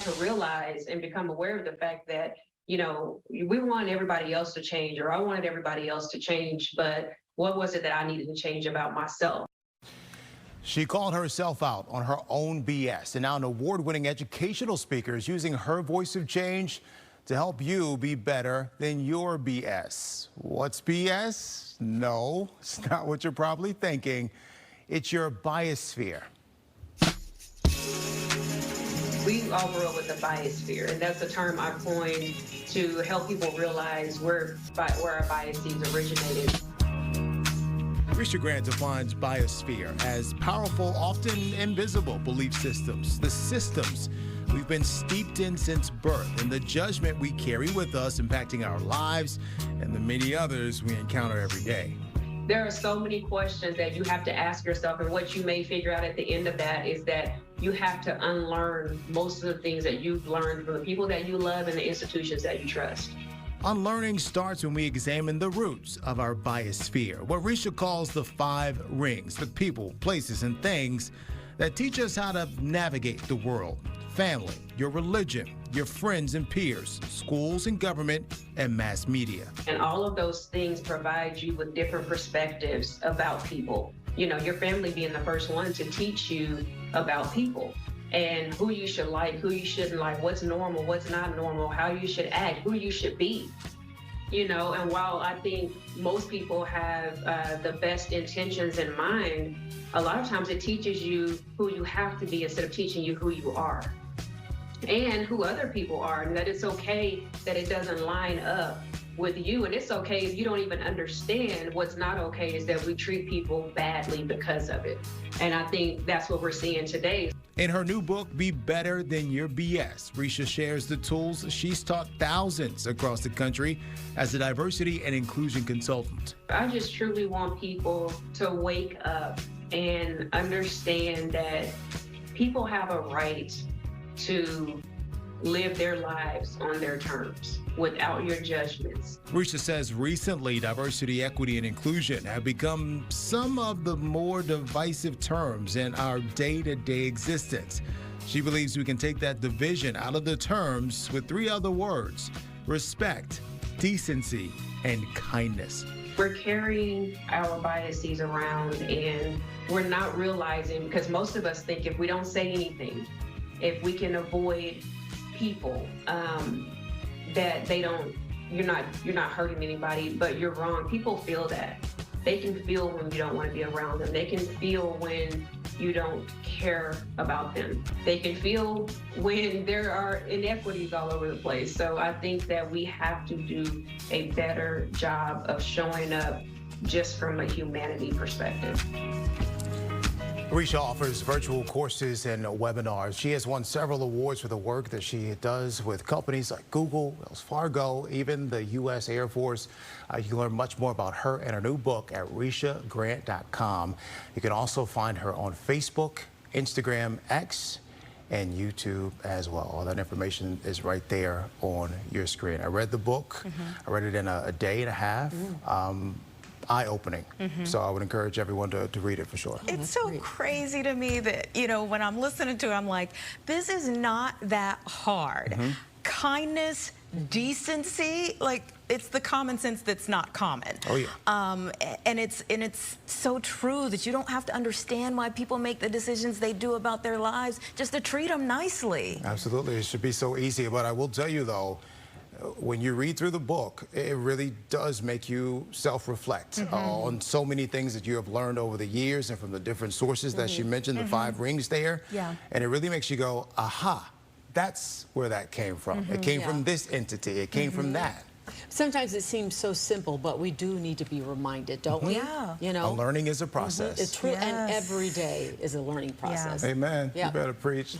to realize and become aware of the fact that, you know, we want everybody else to change, or I wanted everybody else to change, but what was it that I needed to change about myself? She called herself out on her own BS, and now an award-winning educational speaker is using her voice of change to help you be better than your BS. What's BS? No, it's not what you're probably thinking. It's your biosphere. We all grew up with a biosphere, and that's a term I coined to help people realize where our biases originated. Risha Grant defines biosphere as powerful, often invisible belief systems, the systems we've been steeped in since birth, and the judgment we carry with us impacting our lives and the many others we encounter every day. There are so many questions that you have to ask yourself, and what you may figure out at the end of that is that you have to unlearn most of the things that you've learned from the people that you love and the institutions that you trust. Unlearning starts when we examine the roots of our biosphere, what Risha calls the 5 rings, the people, places, and things that teach us how to navigate the world. Family, your religion, your friends and peers, schools and government, and mass media. And all of those things provide you with different perspectives about people. You know, your family being the first one to teach you about people and who you should like, who you shouldn't like, what's normal, what's not normal, how you should act, who you should be. You know, and while I think most people have the best intentions in mind, a lot of times it teaches you who you have to be instead of teaching you who you are and who other people are, and that it's okay that it doesn't line up with you. And it's okay if you don't even understand. What's not okay is that we treat people badly because of it. And I think that's what we're seeing today. In her new book, Be Better Than Your BS, Risha shares the tools she's taught thousands across the country as a diversity and inclusion consultant. I just truly want people to wake up and understand that people have a right to live their lives on their terms without your judgments. Risha says recently diversity, equity, and inclusion have become some of the more divisive terms in our day-to-day existence. She believes we can take that division out of the terms with 3 other words: respect, decency, and kindness. We're carrying our biases around and we're not realizing, because most of us think if we don't say anything, if we can avoid people, that they don't, you're not hurting anybody, but you're wrong. People feel that. They can feel when you don't want to be around them. They can feel when you don't care about them. They can feel when there are inequities all over the place. So I think that we have to do a better job of showing up just from a humanity perspective. Risha offers virtual courses and webinars. She has won several awards for the work that she does with companies like Google, Wells Fargo, even the U.S. Air Force. You can learn much more about her and her new book at rishagrant.com. You can also find her on Facebook, Instagram, X, and YouTube as well. All that information is right there on your screen. I read the book. I read it in a day and a half. Eye-opening. So I would encourage everyone to read it for sure. It's so crazy to me that, you know, when I'm listening to it, I'm like, this is not that hard. Kindness, decency, like, it's the common sense that's not common. Oh, yeah. And it's so true that you don't have to understand why people make the decisions they do about their lives, just to treat them nicely. Absolutely. It should be so easy. But I will tell you, though, when you read through the book, it really does make you self-reflect on so many things that you have learned over the years and from the different sources that she mentioned, the 5 rings there. Yeah. And it really makes you go, aha, that's where that came from. It came from this entity. It came from that. Sometimes it seems so simple, but we do need to be reminded, don't we? Yeah. You know? Learning is a process. It's true, and every day is a learning process. Amen. Yeah. You better preach.